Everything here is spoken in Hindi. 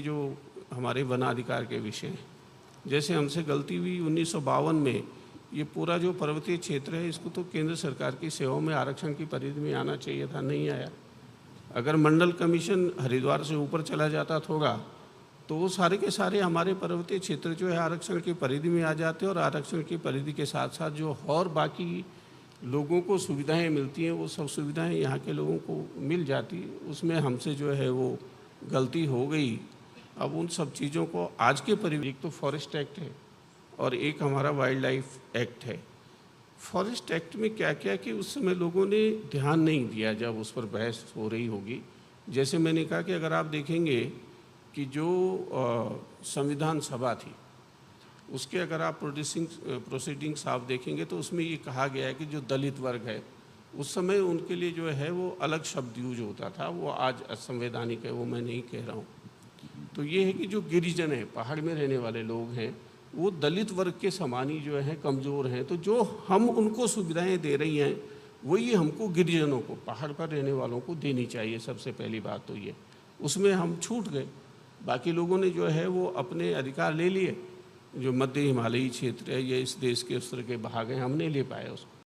जो हमारे वन अधिकार के विषय हैं, जैसे हमसे गलती हुई 1952 में, ये पूरा जो पर्वतीय क्षेत्र है इसको तो केंद्र सरकार की सेवाओं में आरक्षण की परिधि में आना चाहिए था, नहीं आया। अगर मंडल कमीशन हरिद्वार से ऊपर चला जाता होगा तो वो सारे के सारे हमारे पर्वतीय क्षेत्र जो है आरक्षण की परिधि में आ जाते, और आरक्षण की परिधि के साथ साथ जो और बाकी लोगों को सुविधाएं मिलती हैं वो सब सुविधाएं यहाँ के लोगों को मिल जाती। उसमें हमसे जो है वो गलती हो गई। अब उन सब चीज़ों को आज के परिवेश, एक तो फॉरेस्ट एक्ट है और एक हमारा वाइल्ड लाइफ एक्ट है। फॉरेस्ट एक्ट में क्या क्या कि उस समय लोगों ने ध्यान नहीं दिया जब उस पर बहस हो रही होगी। जैसे मैंने कहा कि अगर आप देखेंगे कि जो संविधान सभा थी उसके अगर आप प्रोसीडिंग्स आप देखेंगे तो उसमें ये कहा गया है कि जो दलित वर्ग है उस समय उनके लिए जो है वो अलग शब्द यूज होता था, वो आज असंवैधानिक है, वो मैं नहीं कह रहा हूँ। तो ये है कि जो गिरिजन है, पहाड़ में रहने वाले लोग हैं, वो दलित वर्ग के समान ही जो है कमज़ोर हैं। तो जो हम उनको सुविधाएं दे रही हैं वही हमको गिरिजनों को, पहाड़ पर रहने वालों को देनी चाहिए। सबसे पहली बात तो ये, उसमें हम छूट गए। बाकी लोगों ने जो है वो अपने अधिकार ले लिए। जो मध्य हिमालयी क्षेत्र है या इस देश के उस तरह के भाग हैं, हम नहीं ले पाए उसको।